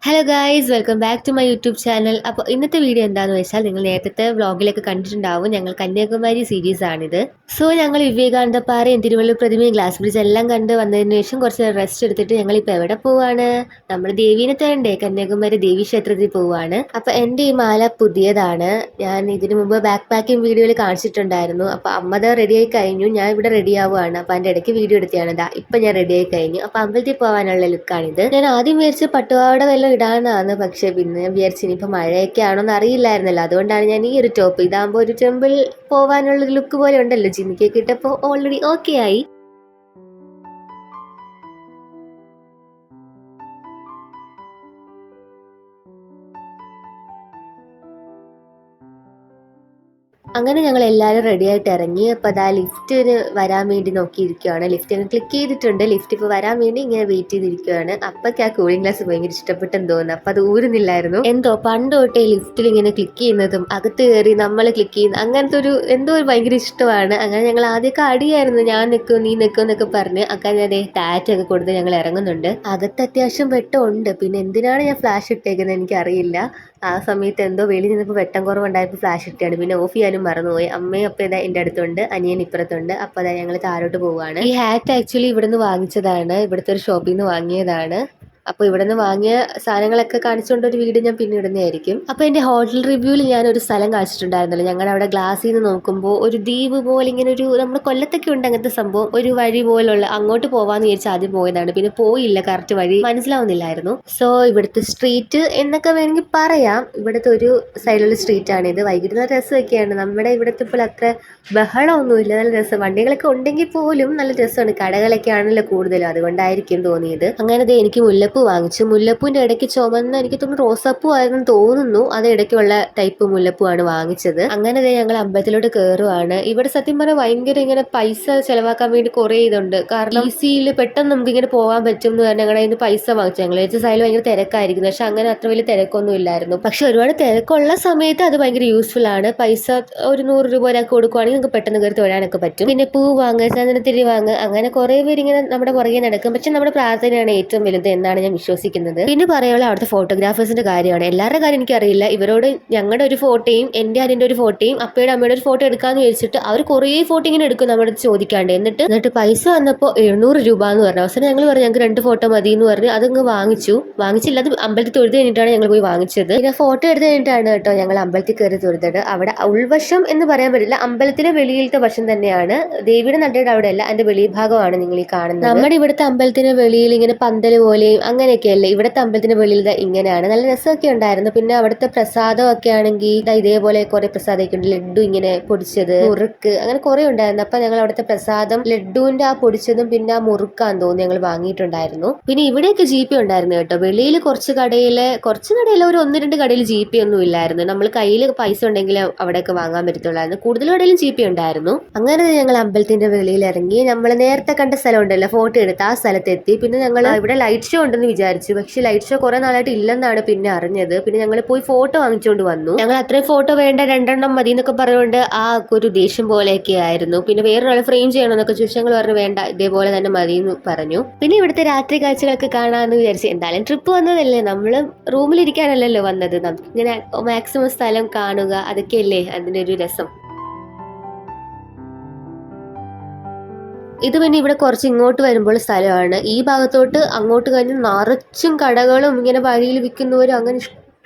Hello guys, welcome back to my YouTube channel. അപ്പോൾ ഇന്നത്തെ video എന്താണെന്ന് വെച്ചാൽ നിങ്ങൾ നേരത്തെ വ്ളോഗിലൊക്കെ കണ്ടിട്ടുണ്ടാവും. ഞങ്ങൾ കന്യാകുമാരി സീരീസ് ആണിത്. സോ ഞങ്ങൾ വിവേകാനന്ദ പാറയും തിരുവള്ളൂർ പ്രതിമയും ഗ്ലാസ് ബ്രിഡ്ജ് എല്ലാം കണ്ട് വന്നതിന് ശേഷം കുറച്ച് റെസ്റ്റ് എടുത്തിട്ട് ഞങ്ങൾ ഇപ്പോൾ എവിടെ പോവാണ്? നമ്മൾ ദേവീനെ തേണ്ടേ, കന്യാകുമാരി ദേവി ക്ഷേത്രത്തിൽ പോവാണ്. അപ്പോൾ എൻ്റെ ഈ മാല പുതിയതാണ്. ഞാൻ ഇതിനു മുമ്പ് ബാക്ക് പാക്കിംഗ് വീഡിയോയിൽ കാണിച്ചിട്ടുണ്ടായിരുന്നു. അപ്പോൾ അമ്മ റെഡിയായി കഴിഞ്ഞു, ഞാൻ ഇവിടെ റെഡി ആവുകയാണ്. അപ്പോൾ അതിൻ്റെ ഇടയ്ക്ക് വീഡിയോ എടുത്തതാണ്. ഇപ്പം ഞാൻ റെഡിയായി കഴിഞ്ഞു. അപ്പോൾ അമ്പലത്തിൽ പോകാനുള്ള ലുക്കാണിത്. ഞാൻ ആദ്യം വിചാരിച്ച പട്ടുപാവാട വല്ലതും ഇടാനാണ്, പക്ഷെ പിന്നെ ഞാൻ വിചാരിച്ചു ഇനിയിപ്പോൾ മഴയൊക്കെ ആണോന്ന് അറിയില്ലായിരുന്നല്ലോ. അതുകൊണ്ടാണ് ഞാൻ ഈ ഒരു ടോപ്പ്. ഇതാകുമ്പോൾ ഒരു ടെമ്പിൾ പോകാനുള്ള ലുക്ക് പോലെ ഉണ്ടല്ലോ. ജിമ്മിക്കൊക്കെ ഇട്ടപ്പോൾ ഓൾറെഡി ഓക്കെ ആയി. അങ്ങനെ ഞങ്ങൾ എല്ലാവരും റെഡി ആയിട്ട് ഇറങ്ങി. അപ്പോൾ അതാ ലിഫ്റ്റിന് വരാൻ വേണ്ടി നോക്കിയിരിക്കുകയാണ്. ലിഫ്റ്റിന് ക്ലിക്ക് ചെയ്തിട്ടുണ്ട്. ലിഫ്റ്റ് ഇപ്പോൾ വരാൻ വേണ്ടി ഇങ്ങനെ വെയിറ്റ് ചെയ്തിരിക്കുകയാണ്. അപ്പൊക്കെ ആ കൂളിംഗ് ഗ്ലാസ് ഭയങ്കര ഇഷ്ടപ്പെട്ടെന്ന് തോന്നുന്നു. അപ്പം അത് ഊരുന്നില്ലായിരുന്നു. എന്തോ പണ്ട് തൊട്ടേ ലിഫ്റ്റിൽ ഇങ്ങനെ ക്ലിക്ക് ചെയ്യുന്നതും അകത്ത് കയറി നമ്മൾ ക്ലിക്ക് ചെയ്യുന്ന അങ്ങനത്തെ ഒരു എന്തോ ഒരു ഭയങ്കര ഇഷ്ടമാണ്. അങ്ങനെ ഞങ്ങൾ ആദ്യമൊക്കെ അടിയായിരുന്നു, ഞാൻ നിൽക്കും നീ നിൽക്കും എന്നൊക്കെ പറഞ്ഞ്. അങ്ങനെ ഞാൻ ടാറ്റൊക്കെ കൊടുത്ത് ഞങ്ങൾ ഇറങ്ങുന്നുണ്ട്. അകത്ത് അത്യാവശ്യം വെട്ടമുണ്ട്. പിന്നെ എന്തിനാണ് ഞാൻ ഫ്ലാഷ് ഇട്ടേക്കുന്നത് എനിക്കറിയില്ല. ആ സമയത്ത് എന്തോ വെളിയിൽ നിന്നപ്പോൾ വെട്ടം കുറവുണ്ടായപ്പോൾ ഫ്ലാഷ് ഇട്ടാണ്. പിന്നെ ഓഫ് ചെയ്യാനും മറന്നുപോയി. അമ്മയും അപ്പം ഇതാ എൻ്റെ അടുത്തുണ്ട്, അനിയൻ ഇപ്പുറത്തുണ്ട്. അപ്പോൾ അതാ ഞങ്ങൾ താഴോട്ട് പോവുകയാണ്. ഈ ഹാറ്റ് ആക്ച്വലി ഇവിടുന്ന് വാങ്ങിച്ചതാണ്, ഇവിടുത്തെ ഒരു ഷോപ്പിൽ നിന്ന് വാങ്ങിയതാണ്. അപ്പോൾ ഇവിടെ നിന്ന് വാങ്ങിയ സാധനങ്ങളൊക്കെ കാണിച്ചുകൊണ്ട് ഒരു വീഡിയോ ഞാൻ പിന്നെ ഇടുന്നതായിരിക്കും. അപ്പോൾ എൻ്റെ ഹോട്ടൽ റിവ്യൂവിൽ ഞാനൊരു സ്ഥലം കാണിച്ചിട്ടുണ്ടായിരുന്നല്ലോ. ഞങ്ങളുടെ അവിടെ ഗ്ലാസ്സിൽ നിന്ന് നോക്കുമ്പോൾ ഒരു ദ്വീപ് പോലെ ഇങ്ങനെ ഒരു, നമ്മുടെ കൊല്ലത്തൊക്കെ ഉണ്ട് അങ്ങനത്തെ സംഭവം, ഒരു വഴി പോലുള്ള. അങ്ങോട്ട് പോകാമെന്ന് വിചാരിച്ച് ആദ്യം പോയതാണ്. പിന്നെ പോയില്ല, കറക്റ്റ് വഴി മനസ്സിലാവുന്നില്ലായിരുന്നു. സോ ഇവിടുത്തെ സ്ട്രീറ്റ് എന്നൊക്കെ വേണമെങ്കിൽ പറയാം. ഇവിടുത്തെ ഒരു സൈഡിലുള്ള സ്ട്രീറ്റാണ് ഇത്. വൈകിട്ട് നല്ല രസമൊക്കെയാണ്. നമ്മുടെ ഇവിടുത്തെ പോലെ അത്ര ബഹളമൊന്നുമില്ല, നല്ല രസം. വണ്ടികളൊക്കെ ഉണ്ടെങ്കിൽ പോലും നല്ല രസമാണ്. കടകളൊക്കെ ആണല്ലോ കൂടുതലും, അതുകൊണ്ടായിരിക്കും തോന്നിയത്. അങ്ങനെ എനിക്ക് മുല്ലപ്പൂ വാങ്ങിച്ചു. മുല്ലപ്പൂവിന്റെ ഇടയ്ക്ക് ചുമന്ന, എനിക്ക് തോന്നുന്നു റോസാപ്പൂ ആയിരുന്നു തോന്നുന്നു. അത് ഇടയ്ക്കുള്ള ടൈപ്പ് മുല്ലപ്പൂ ആണ് വാങ്ങിച്ചത്. അങ്ങനെ ഞങ്ങൾ അമ്പലത്തിലോട്ട് കയറുവാണ്. ഇവിടെ സത്യം പറഞ്ഞാൽ ഭയങ്കര ഇങ്ങനെ പൈസ ചെലവാക്കാൻ വേണ്ടി കുറേ ഇതുണ്ട്. കാരണം ഈസിയിൽ പെട്ടെന്ന് നമുക്ക് ഇങ്ങനെ പോകാൻ പറ്റും എന്ന് പറഞ്ഞാൽ ഞങ്ങളുടെ കയ്യിൽ പൈസ വാങ്ങിച്ചു. ഞങ്ങൾ വെച്ച സൈഡിൽ ഭയങ്കര തിരക്കായിരിക്കുന്നു, പക്ഷെ അങ്ങനെ അത്ര വലിയ തിരക്കൊന്നും ഇല്ലായിരുന്നു. പക്ഷെ ഒരുപാട് തിരക്കുള്ള സമയത്ത് അത് ഭയങ്കര യൂസ്ഫുൾ ആണ്. പൈസ ഒരു 100 രൂപ ഒരാൾക്ക് കൊടുക്കുവാണെങ്കിൽ നിങ്ങൾക്ക് പെട്ടെന്ന് കയറി തൊഴാനൊക്കെ പറ്റും. പിന്നെ പൂ വാങ്ങുക, ചന്ദനത്തിരി വാങ്ങുക, അങ്ങനെ കുറേ പേര് ഇങ്ങനെ നമ്മുടെ പുറകെ നടക്കും. പക്ഷെ നമ്മുടെ പ്രാർത്ഥനയാണ് ഏറ്റവും വലുത് എന്നാണ് ഞാൻ വിശ്വസിക്കുന്നത്. പിന്നെ പറയാനുള്ള അവിടുത്തെ ഫോട്ടോഗ്രാഫേഴ്സിന്റെ കാര്യമാണ്. എല്ലാവരുടെ കാര്യം എനിക്കറിയില്ല. ഇവരോട് ഞങ്ങളുടെ ഒരു ഫോട്ടോയും എൻ്റെ അതിൻ്റെ ഒരു ഫോട്ടോയും അപ്പയുടെ അമ്മയുടെ ഒരു ഫോട്ടോ എടുക്കാന്ന് ചോദിച്ചിട്ട് അവർ കുറേ ഫോട്ടോ ഇങ്ങനെ എടുക്കും നമ്മുടെ അടുത്ത് ചോദിക്കാണ്ട്. എന്നിട്ട് പൈസ വന്നപ്പോൾ 700 രൂപ എന്ന് പറഞ്ഞു. അവസാനം ഞങ്ങൾ പറഞ്ഞു ഞങ്ങൾക്ക് 2 ഫോട്ടോ മതി എന്ന് പറഞ്ഞ് അതങ്ങ് വാങ്ങിച്ചില്ല. അത് അമ്പലത്തിൽ തൊഴുത് കഴിഞ്ഞിട്ടാണ് ഞങ്ങൾ പോയി വാങ്ങിച്ചത്. പിന്നെ ഫോട്ടോ എടുത്ത് കഴിഞ്ഞിട്ടാണ് കേട്ടോ ഞങ്ങൾ അമ്പലത്തിൽ കയറി തൊഴുതത്. അവിടെ ഉൾവശം എന്ന് പറയാൻ പറ്റില്ല, അമ്പലത്തിലെ വെളിയിലത്തെ വശം തന്നെയാണ്. ദേവിയുടെ നടയുടെ അവിടെ അല്ല, അതിന്റെ വെളിഭാഗമാണ് നിങ്ങൾ ഈ കാണുന്നത്. നമ്മുടെ ഇവിടുത്തെ അമ്പലത്തിന് വെളിയിൽ ഇങ്ങനെ പന്തല് പോലെയും അങ്ങനെയൊക്കെയല്ലേ, ഇവിടുത്തെ അമ്പലത്തിന്റെ വെളിയിൽ ഇങ്ങനെയാണ്. നല്ല രസമൊക്കെ ഉണ്ടായിരുന്നു. പിന്നെ അവിടുത്തെ പ്രസാദം ഒക്കെ ആണെങ്കിൽ ഇതേപോലെ കുറെ പ്രസാദമൊക്കെ ഉണ്ട്. ലഡ്ഡു ഇങ്ങനെ പൊടിച്ചത്, മുറുക്ക്, അങ്ങനെ കുറെ ഉണ്ടായിരുന്നു. അപ്പൊ ഞങ്ങൾ അവിടുത്തെ പ്രസാദം ലഡ്ഡുവിന്റെ ആ പൊടിച്ചതും പിന്നെ ആ മുറുക്കാന്ന് തോന്നുന്നു ഞങ്ങൾ വാങ്ങിയിട്ടുണ്ടായിരുന്നു. പിന്നെ ഇവിടെയൊക്കെ ജി പേ ഉണ്ടായിരുന്നു കേട്ടോ. വെളിയിൽ കുറച്ച് കടയിൽ ഒരു 1-2 കടയിൽ ജി പേ ഒന്നും ഇല്ലായിരുന്നു. നമ്മൾ കയ്യിൽ പൈസ ഉണ്ടെങ്കിൽ അവിടെയൊക്കെ വാങ്ങാൻ പറ്റത്തുള്ളായിരുന്നു. കൂടുതൽ കടയിലും ജി പേ ഉണ്ടായിരുന്നു. അങ്ങനെ ഞങ്ങൾ അമ്പലത്തിന്റെ വെളിയിൽ ഇറങ്ങി. നമ്മൾ നേരത്തെ കണ്ട സ്ഥലം ഉണ്ടല്ലോ, ഫോട്ടോ എടുത്ത് ആ സ്ഥലത്തെത്തി. പിന്നെ ഞങ്ങൾ ഇവിടെ ലൈറ്റ് ഷോ ഉണ്ടെന്ന് വിചാരിച്ചു, പക്ഷെ ലൈറ്റ് ഷോ കുറെ നാളായിട്ട് ഇല്ലെന്നാണ് പിന്നെ അറിഞ്ഞത്. പിന്നെ ഞങ്ങൾ പോയി ഫോട്ടോ വാങ്ങിച്ചുകൊണ്ട് വന്നു. ഞങ്ങൾ അത്രയും ഫോട്ടോ വേണ്ട, 2 മതി എന്നൊക്കെ പറഞ്ഞുകൊണ്ട് ആ ഒരു ദേഷ്യം പോലെയൊക്കെ ആയിരുന്നു. പിന്നെ വേറൊരാൾ ഫ്രെയിം ചെയ്യണമെന്നൊക്കെ ചോദിച്ചു. ഞങ്ങൾ പറഞ്ഞു വേണ്ട, ഇതേപോലെ തന്നെ മതി എന്ന് പറഞ്ഞു. പിന്നെ ഇവിടുത്തെ രാത്രി കാഴ്ചകളൊക്കെ കാണാമെന്ന് വിചാരിച്ചു. എന്തായാലും ട്രിപ്പ് വന്നതല്ലേ, നമ്മൾ റൂമിലിരിക്കാനല്ലല്ലോ വന്നത്. നമുക്ക് ഇങ്ങനെ മാക്സിമം സ്ഥലം കാണുക, അതൊക്കെയല്ലേ അതിന്റെ ഒരു രസം. ഇത് പിന്നെ ഇവിടെ കുറച്ച് ഇങ്ങോട്ട് വരുമ്പോൾ സ്ഥലമാണ്. ഈ ഭാഗത്തോട്ട് അങ്ങോട്ട് കഴിഞ്ഞ് നിറച്ചും കടകളും ഇങ്ങനെ വഴിയിൽ വിൽക്കുന്നവരും അങ്ങനെ ഇഷ്ടം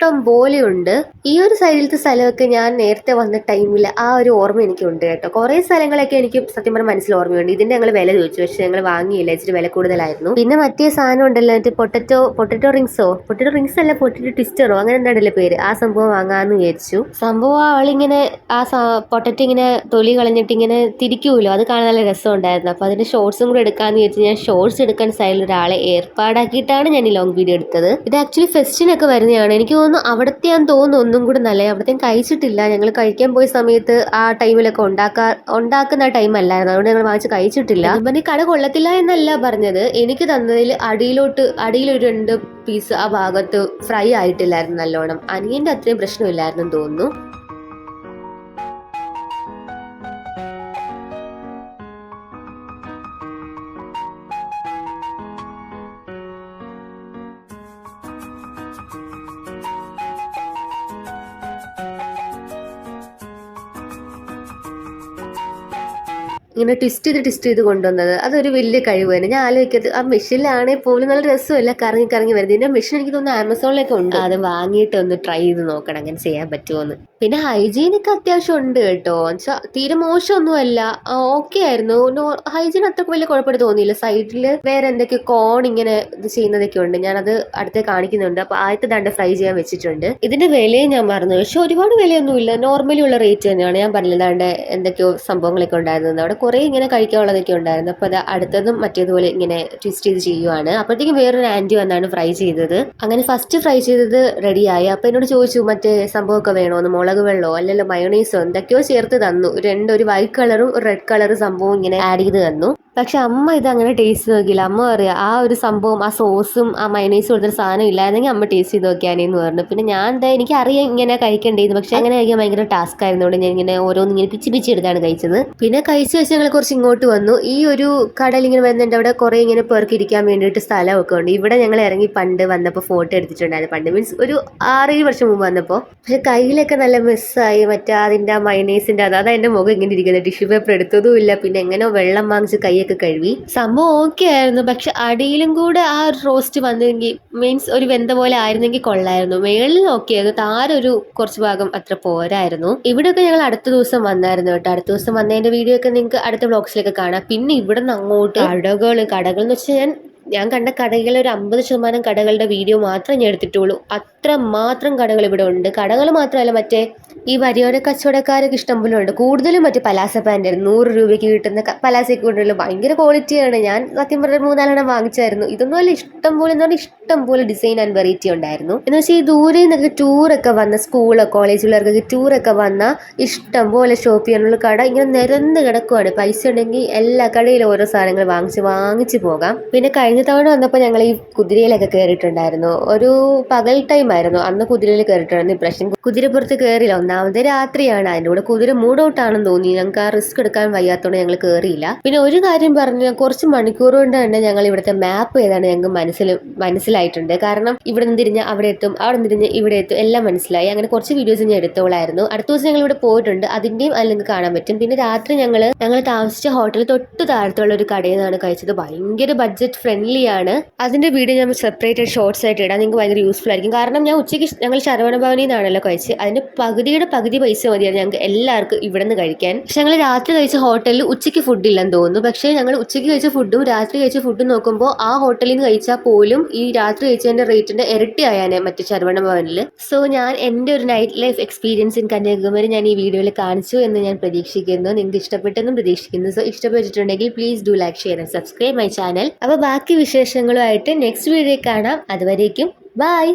പോലെയുണ്ട്. ഈ ഒരു സൈഡിലത്തെ സ്ഥലമൊക്കെ ഞാൻ നേരത്തെ വന്ന ടൈമിൽ ആ ഒരു ഓർമ്മ എനിക്കുണ്ട് കേട്ടോ. കുറേ സ്ഥലങ്ങളൊക്കെ എനിക്ക് സത്യം പറഞ്ഞാൽ മനസ്സിൽ ഓർമ്മയുണ്ട്. ഇതിന്റെ ഞങ്ങൾ വില ചോദിച്ചു, പക്ഷെ ഞങ്ങൾ വാങ്ങിയില്ല, ഇച്ചിരി വില കൂടുതലായിരുന്നു. പിന്നെ മറ്റേ സാധനം ഉണ്ടല്ലോ, പൊട്ടറ്റോ റിങ്സ് അല്ല, പൊട്ടറ്റോ ട്വിസ്റ്ററോ അങ്ങനെ എന്താണല്ലേ പേര്, ആ സംഭവം വാങ്ങാന്ന് വിചാരിച്ചു. സംഭവം അവളിങ്ങനെ ആ പൊട്ടറ്റോ ഇങ്ങനെ തൊലി കളഞ്ഞിട്ട് ഇങ്ങനെ തിരിക്കൂലോ, അത് കാണാൻ നല്ല രസം ഉണ്ടായിരുന്നു. അപ്പൊ അതിന്റെ ഷോർട്സും കൂടെ എടുക്കാന്ന് വിചാരിച്ചു ഞാൻ ഷോർട്സ് എടുക്കാൻ സൈഡിൽ ഒരാളെ ഏർപ്പാടാക്കിയിട്ടാണ് ഞാൻ ഈ ലോങ് വീഡിയോ എടുത്തത്. ഇത് ആക്ച്വലി ഫെസ്റ്റിനൊക്കെ വരുന്നതാണ്. എനിക്ക് തോന്നുന്നു അവിടത്തെ ഞാൻ തോന്നുന്നു ഒന്നും കൂടെ നല്ല. അവിടത്തെ കഴിച്ചിട്ടില്ല. ഞങ്ങൾ കഴിക്കാൻ പോയ സമയത്ത് ആ ടൈമിലൊക്കെ ഉണ്ടാക്കുന്ന ടൈം അല്ലായിരുന്നു, അതുകൊണ്ട് ഞങ്ങൾ വാങ്ങിച്ച് കഴിച്ചിട്ടില്ല. ഈ കട കൊള്ളത്തില്ല എന്നല്ല പറഞ്ഞത്, എനിക്ക് തന്നതിൽ അടിയിലൊരു 2 പീസ് ആ ഭാഗത്ത് ഫ്രൈ ആയിട്ടില്ലായിരുന്നു നല്ലോണം. അനിയന്റെ അത്രയും പ്രശ്നമില്ലായിരുന്നു തോന്നുന്നു. ഇങ്ങനെ ട്വിസ്റ്റ് ചെയ്ത് കൊണ്ടുവന്നത് അതൊരു വലിയ കഴിവ് തന്നെ. ഞാൻ ആലോചിക്കത് ആ മെഷീനിലാണെങ്കിൽ പോലും നല്ല രസമല്ല കറങ്ങി വരുന്നത്. ഇതിന്റെ മെഷീൻ എനിക്ക് തോന്നുന്നു ആമസോണിലൊക്കെ ഉണ്ട്. അത് വാങ്ങിയിട്ട് ഒന്ന് ട്രൈ ചെയ്ത് നോക്കണം അങ്ങനെ ചെയ്യാൻ പറ്റുമോന്ന്. പിന്നെ ഹൈജീൻ ഒക്കെ അത്യാവശ്യം ഉണ്ട് കേട്ടോ. എന്നുവെച്ചാൽ തീരെ മോശമൊന്നുമല്ല, ഓക്കെ ആയിരുന്നു. ഹൈജീൻ അത്ര വലിയ കുഴപ്പമായിട്ട് തോന്നിയില്ല. സൈഡില് വേറെ എന്തൊക്കെയോ കോൺ ഇങ്ങനെ ഇത് ചെയ്യുന്നതൊക്കെ ഉണ്ട്. ഞാനത് അടുത്ത് കാണിക്കുന്നുണ്ട്. അപ്പൊ ആദ്യത്തെ ദണ്ട് ഫ്രൈ ചെയ്യാൻ വെച്ചിട്ടുണ്ട്. ഇതിന്റെ വിലയും ഞാൻ പറഞ്ഞു, പക്ഷെ ഒരുപാട് വിലയൊന്നുമില്ല, നോർമലി ഉള്ള റേറ്റ് തന്നെയാണ്. ഞാൻ പറഞ്ഞില്ല ദാണ്ട് എന്തൊക്കെയോ സംഭവങ്ങളൊക്കെ ഉണ്ടായിരുന്നു. അവിടെ കുറെ ഇങ്ങനെ കഴിക്കാനുള്ളതൊക്കെ ഉണ്ടായിരുന്നു. അപ്പൊ അത് അടുത്തതും മറ്റേതുപോലെ ഇങ്ങനെ ട്വിസ്റ്റ് ചെയ്ത് ചെയ്യുവാണ്. അപ്പോഴത്തേക്കും വേറൊരു ആന്റി വന്നാണ് ഫ്രൈ ചെയ്തത്. അങ്ങനെ ഫസ്റ്റ് ഫ്രൈ ചെയ്തത് റെഡിയായി. അപ്പൊ എന്നോട് ചോദിച്ചു മറ്റേ സംഭവമൊക്കെ വേണോന്ന്, മുളക് വെള്ളമോ അല്ലല്ലോ മയോണൈസോ എന്തൊക്കെയോ ചേർത്ത് തന്നു. ഒരു വൈറ്റ് കളറും ഒരു റെഡ് കളർ സംഭവം ഇങ്ങനെ ആഡ് ചെയ്ത് തന്നു. പക്ഷെ അമ്മ ഇത് അങ്ങനെ ടേസ്റ്റ് നോക്കിയില്ല. അമ്മ പറയാ ആ ഒരു സംഭവം, ആ സോസും ആ മയനൈസും കൊടുത്തൊരു സാധനം ഇല്ലായിരുന്നെങ്കിൽ അമ്മ ടേസ്റ്റ് ചെയ്ത് നോക്കിയാനേന്ന് പറഞ്ഞു. പിന്നെ ഞാൻ എനിക്ക് അറിയാം ഇങ്ങനെ കഴിക്കേണ്ടത്, പക്ഷെ അങ്ങനെ കഴിക്കാൻ ഭയങ്കര ടാസ്ക് ആയിരുന്നോണ്ട് ഞാൻ ഇങ്ങനെ ഓരോന്ന് ഇങ്ങനെ പിച്ചി എടുത്താണ് കഴിച്ചത്. പിന്നെ കഴിച്ച ശേഷം ഞങ്ങൾ കുറച്ച് ഇങ്ങോട്ട് വന്നു. ഈ ഒരു കടയിൽ ഇങ്ങനെ വരുന്നുണ്ട്, അവിടെ കുറെ ഇങ്ങനെ പേർക്ക് ഇരിക്കാൻ വേണ്ടിയിട്ട് സ്ഥലമൊക്കെ ഉണ്ട്. ഇവിടെ ഞങ്ങൾ ഇറങ്ങി പണ്ട് വന്നപ്പോൾ ഫോട്ടോ എടുത്തിട്ടുണ്ടായിരുന്നു. പണ്ട് മീൻസ് ഒരു 6-7 വർഷം മുമ്പ് വന്നപ്പോൾ. പക്ഷെ കയ്യിലൊക്കെ നല്ല മിസ്സായി. മറ്റേ അതിന്റെ ആ മയനൈസിന്റെ അതാ എന്റെ മുഖം ഇങ്ങനെ ഇരിക്കുന്നത്. ടിഷ്യൂ പേപ്പർ എടുത്തതും ഇല്ല. പിന്നെ എങ്ങനെ വെള്ളം വാങ്ങിച്ച് കൈയൊക്കെ കഴുകി. സംഭവം ഓക്കെ ആയിരുന്നു, പക്ഷെ അടിയിലും കൂടെ ആ റോസ്റ്റ് വന്നെങ്കിൽ മീൻസ് ഒരു വെന്ത പോലെ ആയിരുന്നെങ്കിൽ കൊള്ളായിരുന്നു. മേളിൽ ഓക്കെ ആയിരുന്നു, താരൊരു കുറച്ച് ഭാഗം അത്ര പോരായിരുന്നു. ഇവിടെയൊക്കെ ഞങ്ങൾ അടുത്ത ദിവസം വന്നായിരുന്നു കേട്ടോ. അടുത്ത ദിവസം വന്നതിന്റെ വീഡിയോ ഒക്കെ നിങ്ങൾക്ക് അടുത്ത വ്ളോഗ്സിലൊക്കെ കാണാം. പിന്നെ ഇവിടെ നിന്ന് അങ്ങോട്ട് കടകൾ എന്ന് വെച്ചാൽ ഞാൻ കണ്ട കടകളിൽ ഒരു 50% കടകളുടെ വീഡിയോ മാത്രമേ ഞാൻ എടുത്തിട്ടുള്ളൂ. അത്ര മാത്രം കടകൾ ഇവിടെ ഉണ്ട്. കടകൾ മാത്രമല്ല, മറ്റേ ഈ വരിയോര കച്ചവടക്കാരൊക്കെ ഇഷ്ടംപോലെ ഉണ്ട്. കൂടുതലും മറ്റേ പലാസ പാൻറ് 100 രൂപയ്ക്ക് കിട്ടുന്ന പലാസയൊക്കെ കൊണ്ടുള്ള ഭയങ്കര ക്വാളിറ്റിയാണ്. ഞാൻ സത്യം പറഞ്ഞ 3-4 വാങ്ങിച്ചായിരുന്നു. ഇതൊന്നും അല്ല, ഇഷ്ടം പോലെ ഡിസൈൻ ആൻഡ് വെറൈറ്റി ഉണ്ടായിരുന്നു. എന്ന് വെച്ചാൽ ഈ ദൂരെ നിന്നൊക്കെ ടൂറൊക്കെ വന്ന സ്കൂളോ കോളേജുള്ളവർക്കൊക്കെ ടൂറൊക്കെ വന്ന ഇഷ്ടം പോലെ ഷോപ്പ് ചെയ്യാനുള്ള കട ഇങ്ങനെ നിരന്ന് കിടക്കുവാണ്. പൈസ ഉണ്ടെങ്കിൽ എല്ലാ കടയിലും ഓരോ സാധനങ്ങൾ വാങ്ങിച്ച് പോകാം. പിന്നെ കഴിഞ്ഞ തവണ വന്നപ്പോൾ ഞങ്ങൾ ഈ കുതിരയിലൊക്കെ കയറിയിട്ടുണ്ടായിരുന്നു. ഒരു പകൽ ടൈം ആയിരുന്നു അന്ന് കുതിരയിൽ കയറിയിട്ടുണ്ടായിരുന്നു. ഇപ്രാവശ്യം കുതിരപ്പുറത്ത് കയറിയില്ല. ഒന്നാമത്തെ രാത്രിയാണ്, അതിൻ്റെ കൂടെ കുതിര മൂഡ് ഔട്ട് ആണെന്ന് തോന്നി. ഞങ്ങൾക്ക് ആ റിസ്ക് എടുക്കാൻ വയ്യാത്തതുകൊണ്ട് ഞങ്ങൾ കയറിയില്ല. പിന്നെ ഒരു കാര്യം പറഞ്ഞാൽ കുറച്ച് മണിക്കൂർ കൊണ്ട് തന്നെ ഞങ്ങൾ ഇവിടുത്തെ മാപ്പ് ഏതാണ് ഞങ്ങൾക്ക് മനസ്സിലായിട്ടുണ്ട്. കാരണം ഇവിടെ നിന്ന് തിരിഞ്ഞ് അവിടെ എത്തും, അവിടെ നിന്ന് തിരിഞ്ഞ് ഇവിടെ എത്തും, എല്ലാം മനസ്സിലായി. അങ്ങനെ കുറച്ച് വീഡിയോസ് ഞാൻ എടുത്തോളായിരുന്നു. അടുത്ത ദിവസം ഞങ്ങൾ ഇവിടെ പോയിട്ടുണ്ട്, അതിന്റെയും അല്ലെങ്കിൽ കാണാൻ പറ്റും. പിന്നെ രാത്രി ഞങ്ങൾ താമസിച്ച ഹോട്ടലിൽ തൊട്ട് താഴത്തുള്ള ഒരു കടയിൽ നിന്നാണ് കഴിച്ചത്. ഭയങ്കര ബഡ്ജറ്റ് ഫ്രണ്ട്ലി ആണ്. അതിന്റെ വീഡിയോ ഞാൻ സെപ്പറേറ്റ് ഷോർട്സ് ആയിട്ട് ഇടാം, നിങ്ങൾക്ക് ഭയങ്കര യൂസ്ഫുൾ ആയിരിക്കും. കാരണം ഞാൻ ഉച്ചയ്ക്ക് ഞങ്ങൾ ശരവണ ഭവനിൽ നിന്നാണല്ലോ കഴിച്ചത്. അതിന്റെ പകുതി പൈസ മതിയാണ് ഞങ്ങൾക്ക് എല്ലാവർക്കും ഇവിടെ നിന്ന് കഴിക്കാൻ. പക്ഷെ ഞങ്ങൾ രാത്രി കഴിച്ച ഹോട്ടലിൽ ഉച്ചയ്ക്ക് ഫുഡ് ഇല്ലെന്ന് തോന്നുന്നു. പക്ഷേ ഞങ്ങൾ ഉച്ചയ്ക്ക് കഴിച്ച ഫുഡും രാത്രി കഴിച്ച ഫുഡും നോക്കുമ്പോൾ ആ ഹോട്ടലിൽ നിന്ന് കഴിച്ചാൽ പോലും ഈ രാത്രി കഴിച്ചതിന്റെ റേറ്റിന്റെ ഇരട്ടി ആയാനെ മറ്റു ശരവണ ഭവനിൽ. സോ ഞാൻ എൻ്റെ ഒരു night life experience in Kanyakumari ഞാൻ ഈ വീഡിയോയിൽ കാണിച്ചു എന്ന് ഞാൻ പ്രതീക്ഷിക്കുന്നു. നിങ്ങൾക്ക് ഇഷ്ടപ്പെട്ടെന്നും പ്രതീക്ഷിക്കുന്നു. സോ ഇഷ്ടപ്പെട്ടിട്ടുണ്ടെങ്കിൽ please do like, share and subscribe my channel. അപ്പോൾ ബാക്കി വിശേഷങ്ങളുമായിട്ട് നെക്സ്റ്റ് വീഡിയോ കാണാം. അതുവരേക്കും ബൈ.